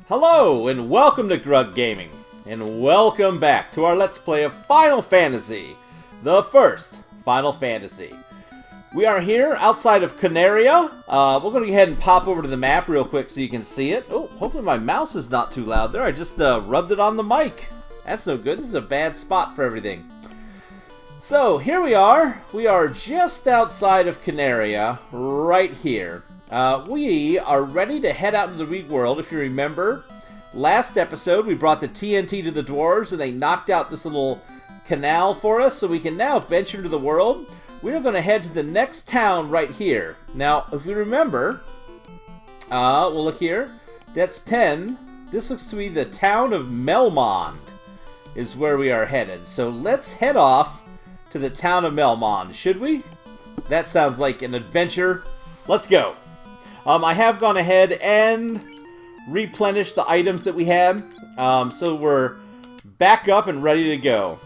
Hello, and welcome to Grug Gaming, and welcome back to our Let's Play of Final Fantasy, the first Final Fantasy. We are here outside of Canaria. We're going to go ahead and pop over to the map real quick so you can see it. Oh, hopefully my mouse is not too loud there. I just rubbed it on the mic. That's no good. This is a bad spot for everything. So, here we are. We are just outside of Canaria, right here. We are ready to head out into the real world. If you remember, last episode we brought the TNT to the dwarves and they knocked out this little canal for us, so we can now venture into the world. We are going to head to the next town right here. Now, if we remember, we'll look here. That's 10. This looks to be the town of Melmond is where we are headed. So let's head off to the town of Melmond, should we? That sounds like an adventure. Let's go. I have gone ahead and replenished the items that we had, so we're back up and ready to go.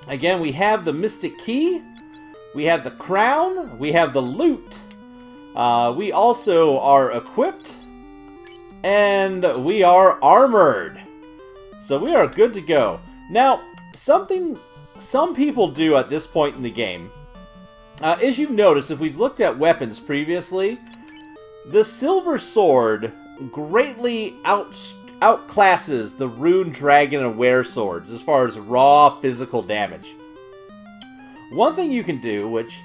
Again, we have the Mystic Key, we have the crown, we have the loot, we also are equipped, and we are armored. So we are good to go. Now, something some people do at this point in the game, as you've noticed, if we've looked at weapons previously, the silver sword greatly outclasses the rune dragon and were swords as far as raw physical damage. One thing you can do, which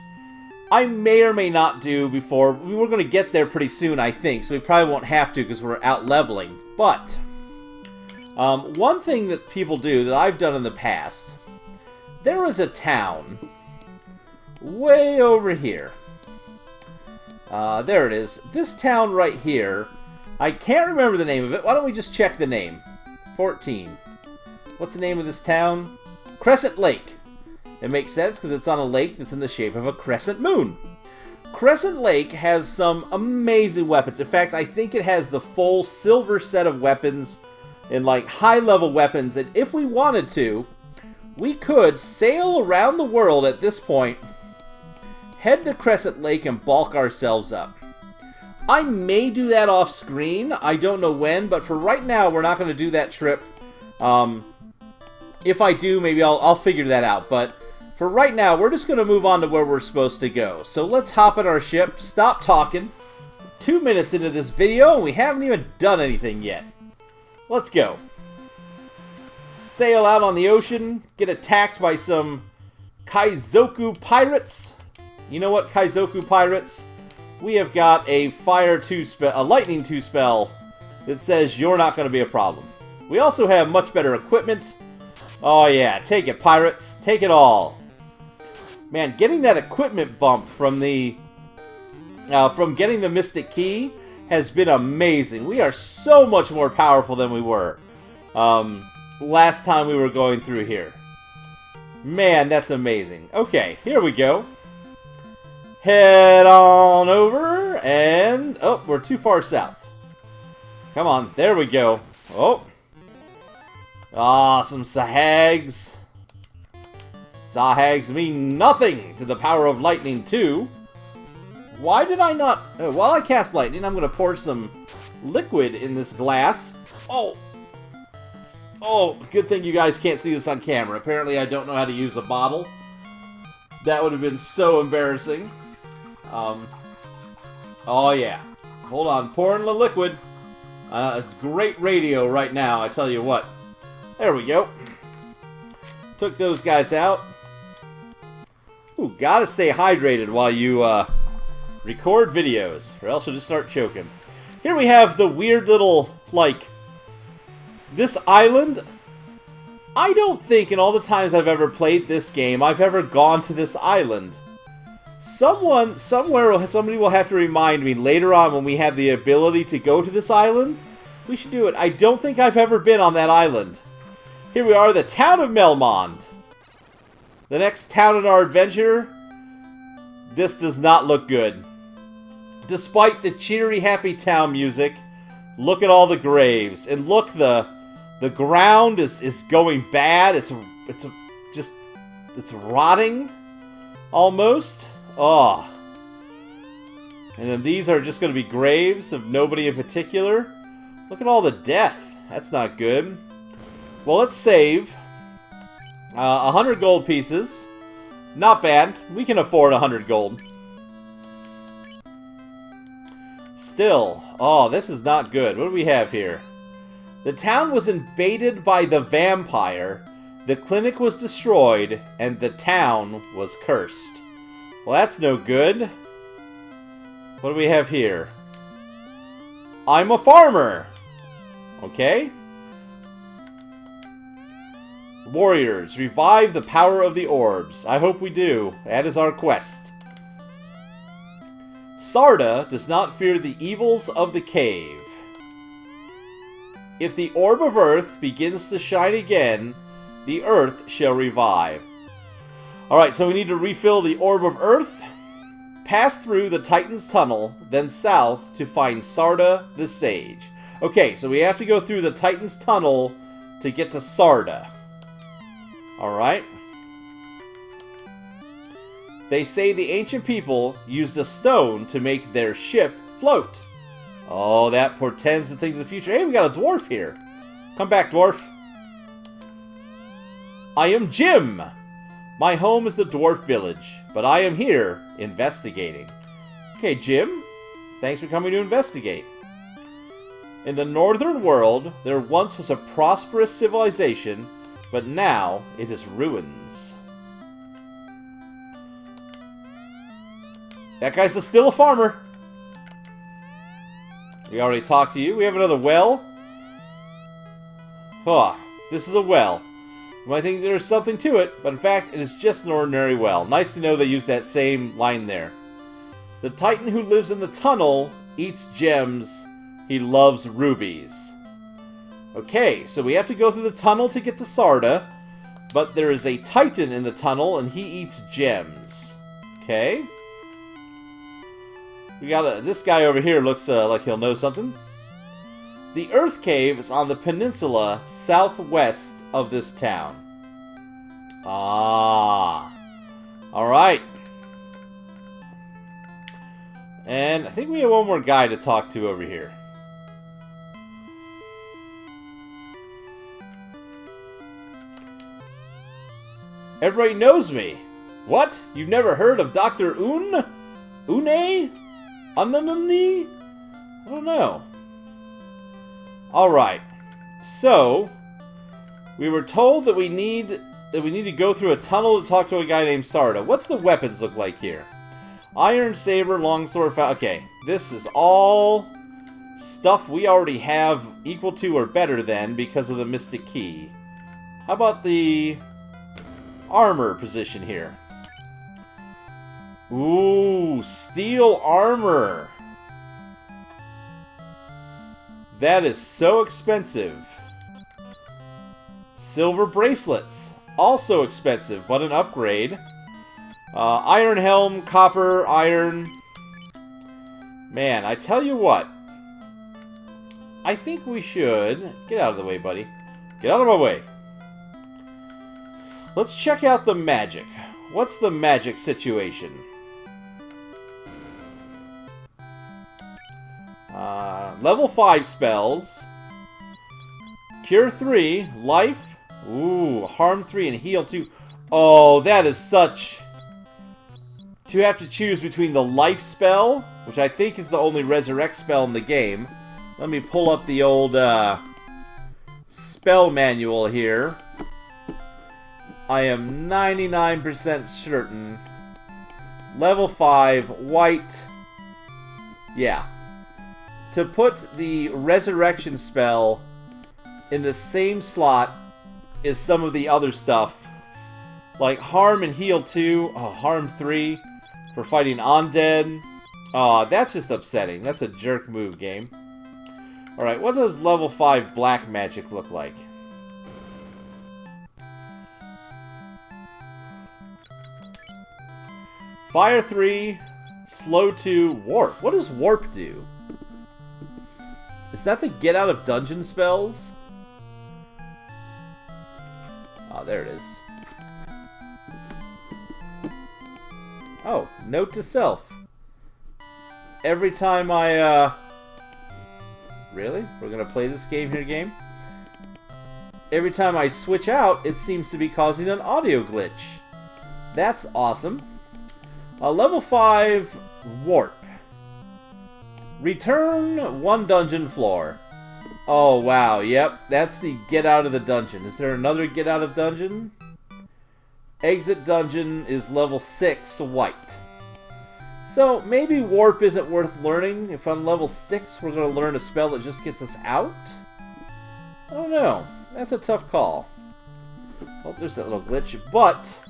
I may or may not do before, we're going to get there pretty soon, I think, so we probably won't have to because we're out leveling, but one thing that people do that I've done in the past, there is a town way over here. There it is. This town right here, I can't remember the name of it. Why don't we just check the name? 14. What's the name of this town? Crescent Lake. It makes sense because it's on a lake that's in the shape of a crescent moon. Crescent Lake has some amazing weapons. In fact, I think it has the full silver set of weapons and like high-level weapons that if we wanted to, we could sail around the world at this point, head to Crescent Lake and bulk ourselves up. I may do that off screen. I don't know when, but for right now, we're not going to do that trip. If I do, maybe I'll figure that out. But for right now, we're just going to move on to where we're supposed to go. So let's hop in our ship, stop talking. 2 minutes into this video, and we haven't even done anything yet. Let's go. Sail out on the ocean, get attacked by some Kaizoku pirates. You know what, Kaizoku pirates? We have got a lightning 2 spell that says you're not going to be a problem. We also have much better equipment. Oh yeah, take it, pirates. Take it all. Man, getting that equipment bump from getting the Mystic Key has been amazing. We are so much more powerful than we were last time we were going through here. Man, that's amazing. Okay, here we go. Head on over, and... oh, we're too far south. Come on, there we go. Oh. Some Sahags. Sahags mean nothing to the power of lightning, too. Why did I not... while I cast lightning, I'm going to pour some liquid in this glass. Oh. Oh, good thing you guys can't see this on camera. Apparently I don't know how to use a bottle. That would have been so embarrassing. Oh yeah. Hold on, pouring the liquid. Great radio right now, I tell you what. There we go. Took those guys out. Ooh, gotta stay hydrated while you, record videos, or else you'll just start choking. Here we have the weird little, like, this island. I don't think in all the times I've ever played this game, I've ever gone to this island. Somebody will have to remind me later on when we have the ability to go to this island. We should do it. I don't think I've ever been on that island. Here we are, the town of Melmond. The next town in our adventure. This does not look good. Despite the cheery, happy town music, look at all the graves. And look, the ground is going bad. It's rotting almost. Oh. And then these are just going to be graves of nobody in particular. Look at all the death. That's not good. Well, let's save 100 gold pieces. Not bad. We can afford 100 gold. Still. Oh, this is not good. What do we have here? The town was invaded by the vampire. The clinic was destroyed. And the town was cursed. Well, that's no good. What do we have here? I'm a farmer. Okay. Warriors, revive the power of the orbs. I hope we do. That is our quest. Sarda does not fear the evils of the cave. If the orb of earth begins to shine again, the earth shall revive. Alright, so we need to refill the orb of earth, pass through the Titan's tunnel, then south to find Sarda the sage. Okay, so we have to go through the Titan's tunnel to get to Sarda. Alright. They say the ancient people used a stone to make their ship float. Oh, that portends the things of the future. Hey, we got a dwarf here. Come back, dwarf. I am Jim. My home is the dwarf village, but I am here investigating. Okay, Jim. Thanks for coming to investigate. In the northern world, there once was a prosperous civilization, but now it is ruins. That guy's still a farmer. We already talked to you. We have another well. Oh, this is a well. You might think there's something to it, but in fact, it is just an ordinary well. Nice to know they used that same line there. The Titan who lives in the tunnel eats gems. He loves rubies. Okay, so we have to go through the tunnel to get to Sarda, but there is a Titan in the tunnel, and he eats gems. Okay. We got this guy over here looks like he'll know something. The Earth Cave is on the peninsula southwest of this town. Ah. Alright. And I think we have one more guy to talk to over here. Everybody knows me. What? You've never heard of Dr. Une? Une? Unanani? I don't know. Alright. So, we were told that we need to go through a tunnel to talk to a guy named Sarda. What's the weapons look like here? Iron saber, longsword, okay. This is all stuff we already have equal to or better than because of the Mystic Key. How about the armor position here? Ooh, steel armor. That is so expensive. Silver bracelets. Also expensive, but an upgrade. Iron helm, copper, iron. Man, I tell you what. I think we should... Get out of the way, buddy. Get out of my way. Let's check out the magic. What's the magic situation? Level 5 spells. Cure 3. Life. Ooh, harm 3 and heal 2. Oh, that is such... To have to choose between the life spell, which I think is the only resurrect spell in the game. Let me pull up the old spell manual here. I am 99% certain. Level 5, white. Yeah. To put the resurrection spell in the same slot as some of the other stuff. Like harm and heal 2. Oh, harm 3 for fighting undead. Oh, that's just upsetting. That's a jerk move, game. Alright, what does level 5 black magic look like? Fire 3, slow 2, warp. What does warp do? Is that the get out of dungeon spells? Oh, there it is. Oh, note to self. Every time I Really? We're gonna play this game here, game? Every time I switch out, it seems to be causing an audio glitch. That's awesome. Level 5 warp. Return 1 dungeon floor. Oh, wow. Yep, that's the get out of the dungeon. Is there another get out of dungeon? Exit dungeon is level 6 white. So, maybe warp isn't worth learning. If on level 6 we're going to learn a spell that just gets us out? I don't know. That's a tough call. Oh, there's that little glitch. But,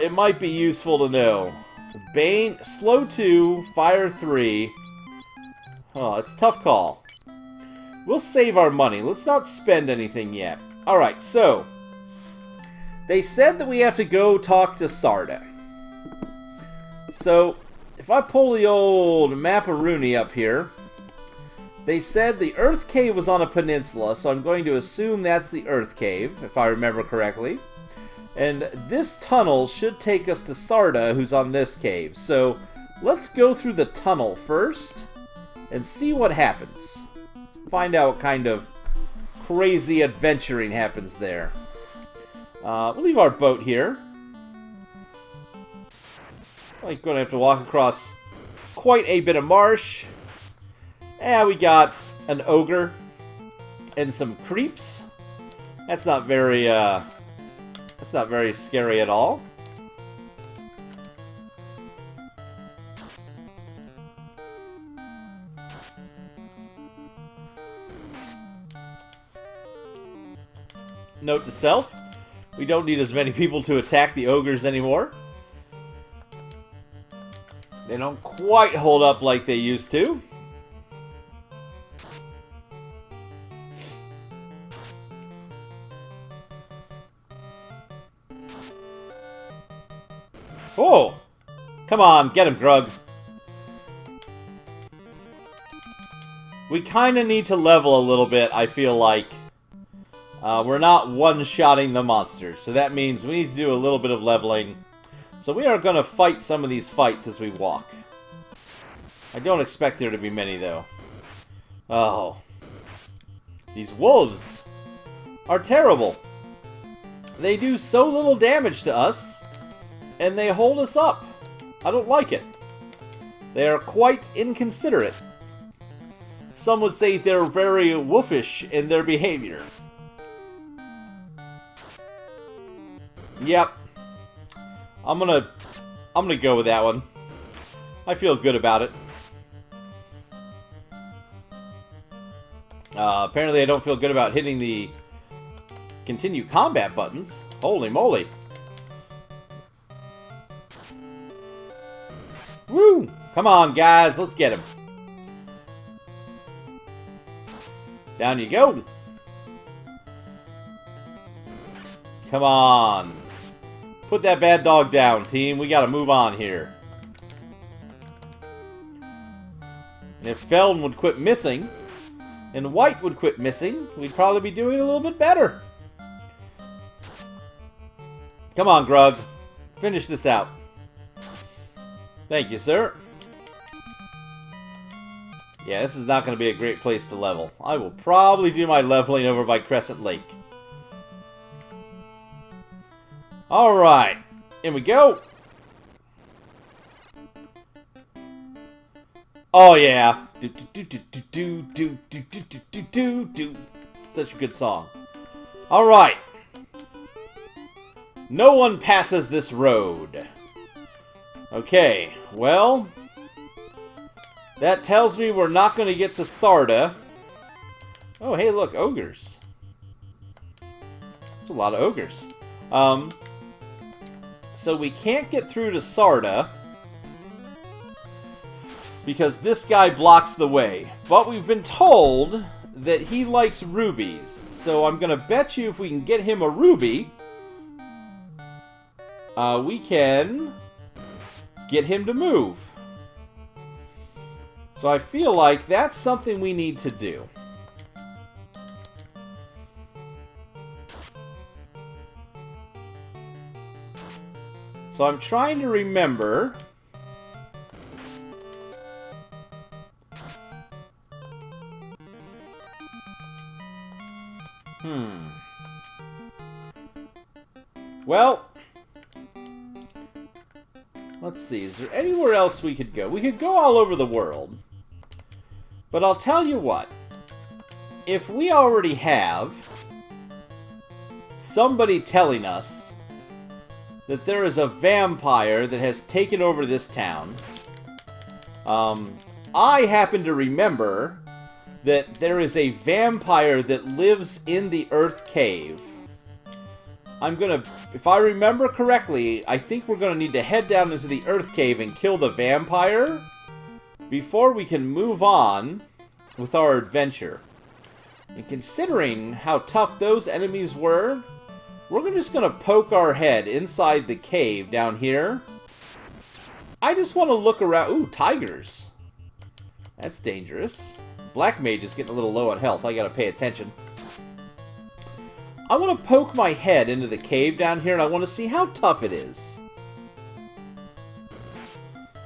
it might be useful to know. Bane, slow 2, fire 3. Oh, it's a tough call. We'll save our money. Let's not spend anything yet. Alright, so, they said that we have to go talk to Sarda. So, if I pull the old Mapperoonie up here, they said the Earth Cave was on a peninsula, so I'm going to assume that's the Earth Cave, if I remember correctly. And this tunnel should take us to Sarda, who's on this cave. So, let's go through the tunnel first, and see what happens. Find out what kind of crazy adventuring happens there. We'll leave our boat here. We're going to have to walk across quite a bit of marsh. And we got an ogre and some creeps. That's not very scary at all. Note to self, we don't need as many people to attack the ogres anymore. They don't quite hold up like they used to. Oh! Come on, get him, Grug. We kind of need to level a little bit, I feel like. We're not one-shotting the monsters, so that means we need to do a little bit of leveling. So we are going to fight some of these fights as we walk. I don't expect there to be many, though. Oh. These wolves are terrible. They do so little damage to us, and they hold us up. I don't like it. They are quite inconsiderate. Some would say they're very wolfish in their behavior. Yep. I'm gonna go with that one. I feel good about it. Apparently I don't feel good about hitting the continue combat buttons. Holy moly. Woo! Come on, guys, let's get him. Down you go. Come on. Put that bad dog down, team. We gotta move on here. And if Felden would quit missing, and White would quit missing, we'd probably be doing a little bit better. Come on, Grug. Finish this out. Thank you, sir. Yeah, this is not going to be a great place to level. I will probably do my leveling over by Crescent Lake. Alright, here we go. Oh yeah. Such a good song. Alright. No one passes this road. Okay, well, that tells me we're not going to get to Sarda. Oh, hey, look, ogres. There's a lot of ogres. So we can't get through to Sarda because this guy blocks the way. But we've been told that he likes rubies. So I'm going to bet you if we can get him a ruby, we can get him to move. So I feel like that's something we need to do. So I'm trying to remember Well, let's see. Is there anywhere else we could go? We could go all over the world. But I'll tell you what. If we already have somebody telling us that there is a vampire that has taken over this town, I happen to remember that there is a vampire that lives in the Earth Cave. If I remember correctly, I think we're gonna need to head down into the Earth Cave and kill the vampire before we can move on with our adventure. And considering how tough those enemies were, we're just gonna poke our head inside the cave down here. I just want to look around. Ooh, tigers. That's dangerous. Black Mage is getting a little low on health. I gotta pay attention. I want to poke my head into the cave down here, and I want to see how tough it is.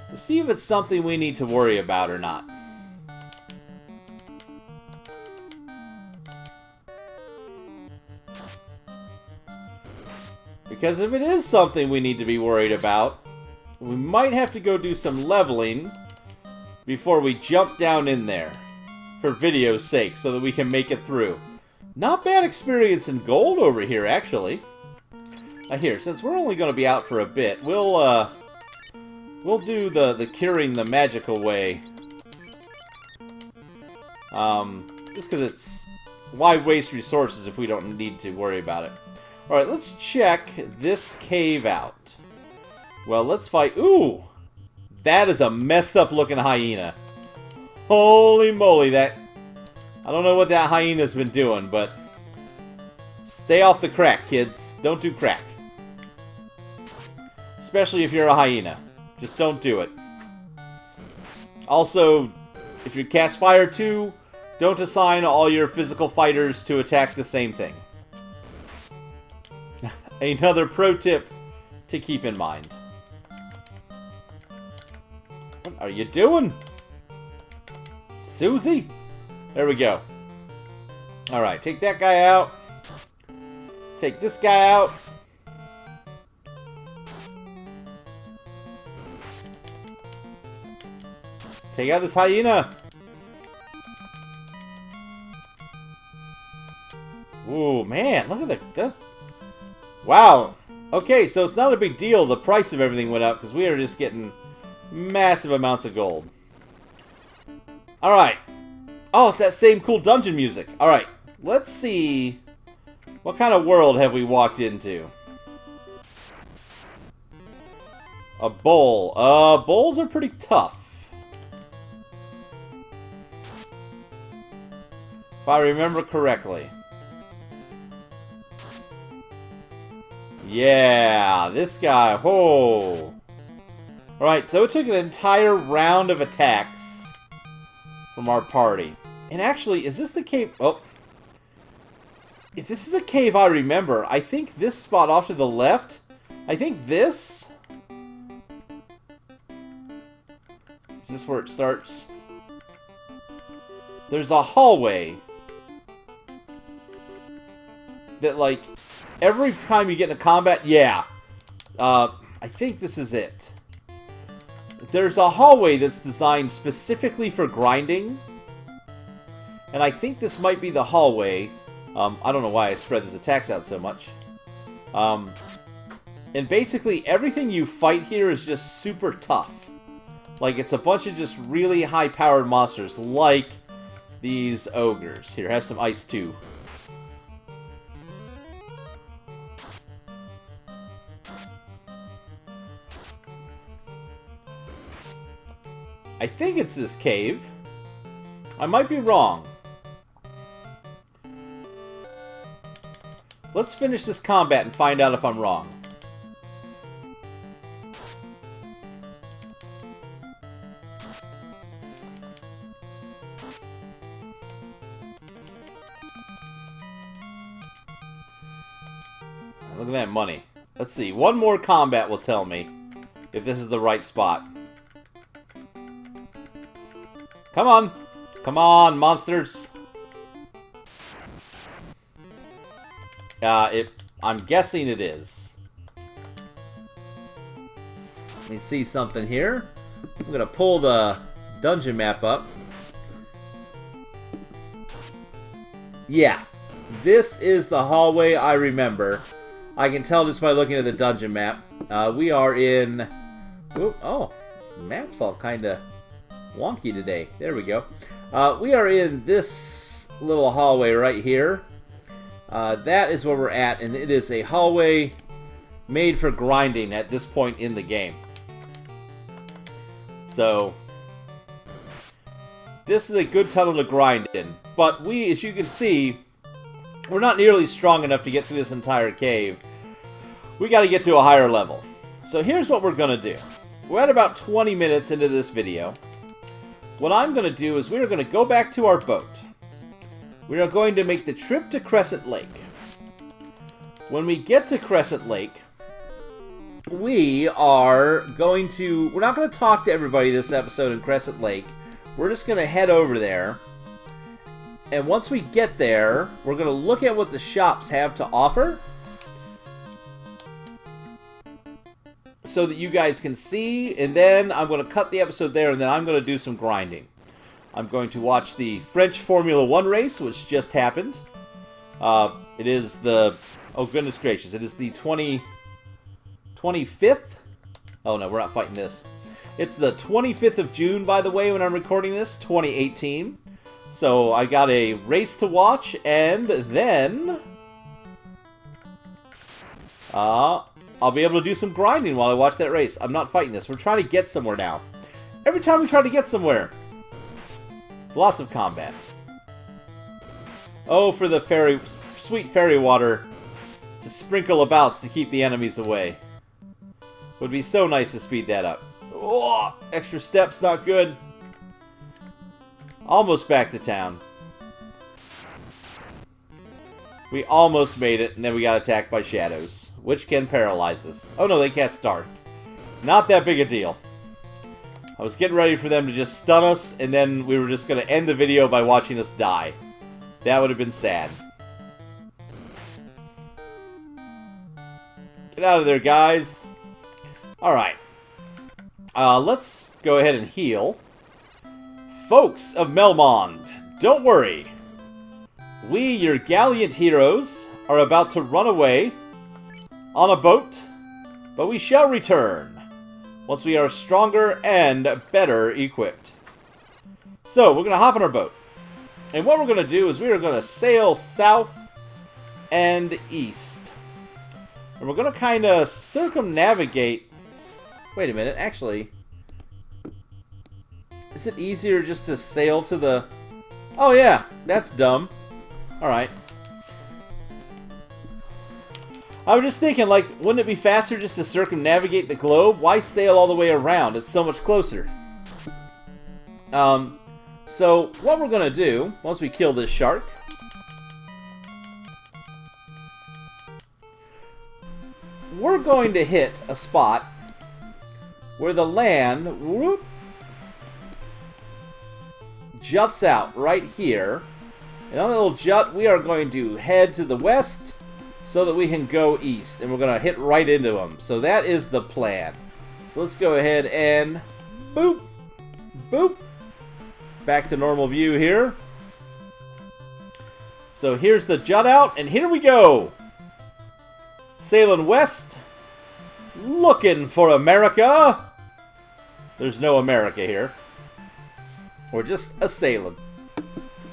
To see if it's something we need to worry about or not. Because if it is something we need to be worried about, we might have to go do some leveling before we jump down in there. For video's sake, so that we can make it through. Not bad experience in gold over here, actually. Here, since we're only going to be out for a bit, we'll do the curing the magical way. Just because it's... Why waste resources if we don't need to worry about it? Alright, let's check this cave out. Well, let's fight... Ooh! That is a messed up looking hyena. Holy moly, that... I don't know what that hyena's been doing, but... Stay off the crack, kids. Don't do crack. Especially if you're a hyena. Just don't do it. Also, if you cast Fire 2, don't assign all your physical fighters to attack the same thing. Another pro tip to keep in mind. What are you doing? Susie? There we go. Alright, take that guy out. Take this guy out. Take out this hyena. Ooh, man, look at the... Wow. Okay, so it's not a big deal. The price of everything went up because we are just getting massive amounts of gold. Alright. Oh, it's that same cool dungeon music. Alright, let's see... What kind of world have we walked into? A bowl. Bowls are pretty tough. If I remember correctly. Yeah, this guy. Whoa. Alright, so it took an entire round of attacks from our party. And actually, is this the cave? Oh. If this is a cave I remember, I think this spot off to the left, I think this... Is this where it starts? There's a hallway that, like, every time you get into combat, yeah. I think this is it. There's a hallway that's designed specifically for grinding. And I think this might be the hallway. I don't know why I spread those attacks out so much. And basically, everything you fight here is just super tough. Like, it's a bunch of just really high-powered monsters, like these ogres. Here, have some ice, too. I think it's this cave. I might be wrong. Let's finish this combat and find out if I'm wrong. Look at that money. Let's see. One more combat will tell me if this is the right spot. Come on. Come on, monsters. I'm guessing it is. Let me see something here. I'm gonna pull the dungeon map up. Yeah, this is the hallway I remember. I can tell just by looking at the dungeon map. We are in... Oh, this map's all kind of wonky today. There we go. We are in this little hallway right here. That is where we're at, and it is a hallway made for grinding at this point in the game. So, this is a good tunnel to grind in. But we, as you can see, we're not nearly strong enough to get through this entire cave. We got to get to a higher level. So here's what we're going to do. We're at about 20 minutes into this video. What I'm going to do is we're going to go back to our boat. We are going to make the trip to Crescent Lake. When we get to Crescent Lake, we're not going to talk to everybody this episode in Crescent Lake. We're just going to head over there. And once we get there, we're going to look at what the shops have to offer. So that you guys can see. And then I'm going to cut the episode there, and then I'm going to do some grinding. I'm going to watch the French Formula 1 race, which just happened. It is the... Oh, goodness gracious. It is the 25th? Oh, no, we're not fighting this. It's the 25th of June, by the way, when I'm recording this, 2018. So I got a race to watch, and then... I'll be able to do some grinding while I watch that race. I'm not fighting this. We're trying to get somewhere now. Every time we try to get somewhere... Lots of combat. Oh, for the sweet fairy water to sprinkle about to keep the enemies away. Would be so nice to speed that up. Oh, extra steps, not good. Almost back to town. We almost made it, and then we got attacked by shadows, which can paralyze us. Oh no, they cast dark. Not that big a deal. I was getting ready for them to just stun us, and then we were just going to end the video by watching us die. That would have been sad. Get out of there, guys. Alright. Let's go ahead and heal. Folks of Melmond, don't worry. We, your gallant heroes, are about to run away on a boat, but we shall return once we are stronger and better equipped. So, we're going to hop on our boat. And what we're going to do is we are going to sail south and east. And we're going to kind of circumnavigate... Wait a minute, actually... Is it easier just to sail to the... Oh yeah, that's dumb. Alright. I was just thinking, like, wouldn't it be faster just to circumnavigate the globe? Why sail all the way around? It's so much closer. So, what we're going to do, once we kill this shark... We're going to hit a spot where the land... Whoop, juts out right here. And on that little jut, we are going to head to the west so that we can go east. And we're going to hit right into them. So that is the plan. So let's go ahead and boop, boop. Back to normal view here. So here's the jut out, and here we go. Sailing west. Looking for America. There's no America here. We're just a sailing.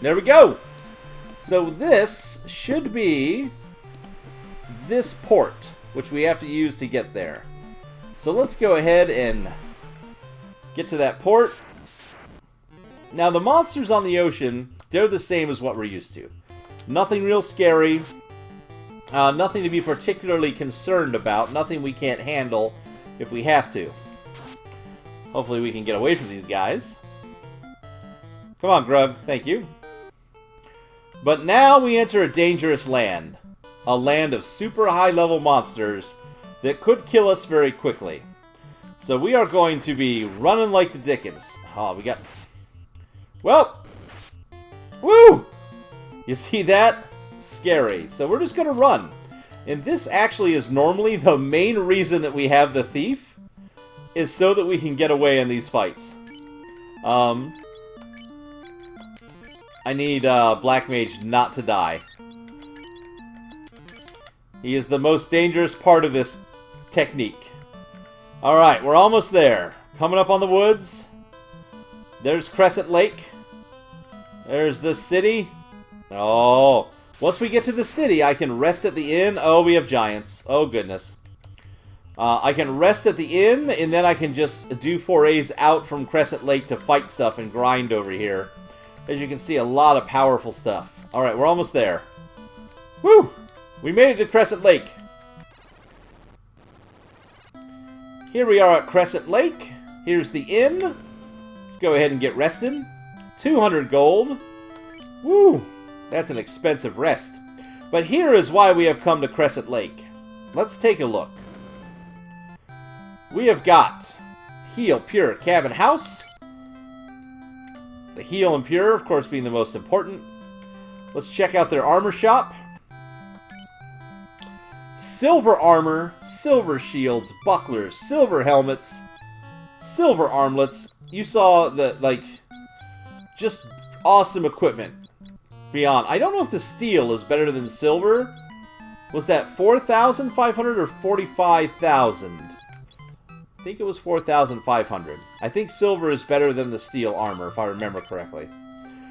There we go. So this should be this port, which we have to use to get there. So let's go ahead and get to that port. Now the monsters on the ocean, they're the same as what we're used to. Nothing real scary. Nothing to be particularly concerned about. Nothing we can't handle if we have to. Hopefully we can get away from these guys. Come on, Grub. Thank you. But now we enter a dangerous land. A land of super high-level monsters that could kill us very quickly. So we are going to be running like the dickens. Oh, we got... Well! Woo! You see that? Scary. So we're just going to run. And this actually is normally the main reason that we have the thief, is so that we can get away in these fights. I need Black Mage not to die. He is the most dangerous part of this technique. Alright, we're almost there. Coming up on the woods. There's Crescent Lake. There's the city. Oh, once we get to the city, I can rest at the inn. Oh, we have giants. Oh, goodness. I can rest at the inn, and then I can just do forays out from Crescent Lake to fight stuff and grind over here. As you can see, a lot of powerful stuff. Alright, we're almost there. Woo! We made it to Crescent Lake. Here we are at Crescent Lake. Here's the inn. Let's go ahead and get rested. 200 gold. Woo! That's an expensive rest. But here is why we have come to Crescent Lake. Let's take a look. We have got Heal Pure Cabin House. The Heal and Pure, of course, being the most important. Let's check out their armor shop. Silver armor, silver shields, bucklers, silver helmets, silver armlets. You saw the, like, just awesome equipment beyond. I don't know if the steel is better than silver. Was that 4,500 or 45,000? I think it was 4,500. I think silver is better than the steel armor, if I remember correctly.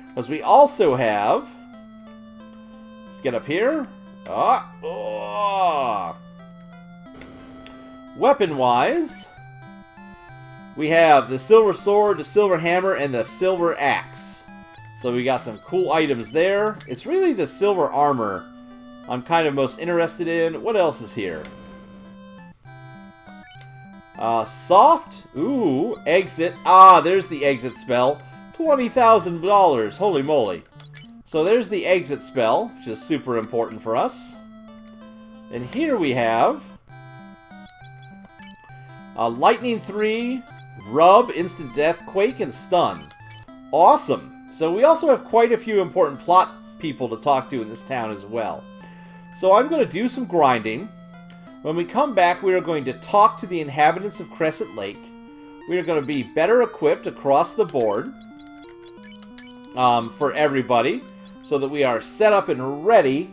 Because we also have... Let's get up here. Weapon-wise, we have the silver sword, the silver hammer, and the silver axe. So we got some cool items there. It's really the silver armor I'm kind of most interested in. What else is here? Soft. Ooh, exit. Ah, there's the exit spell. $20,000. Holy moly. So there's the exit spell, which is super important for us. And here we have Lightning 3, Rub, Instant Death, Quake, and Stun. Awesome. So we also have quite a few important plot people to talk to in this town as well. So I'm going to do some grinding. When we come back, we are going to talk to the inhabitants of Crescent Lake. We are going to be better equipped across the board for everybody, so that we are set up and ready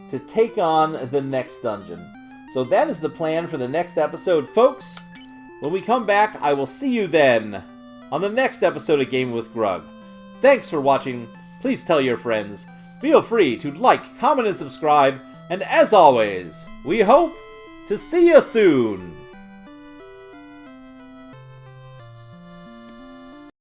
to take on the next dungeon. So that is the plan for the next episode, folks. When we come back, I will see you then on the next episode of Gaming with Grug. Thanks for watching. Please tell your friends. Feel free to like, comment, and subscribe. And as always, we hope to see you soon.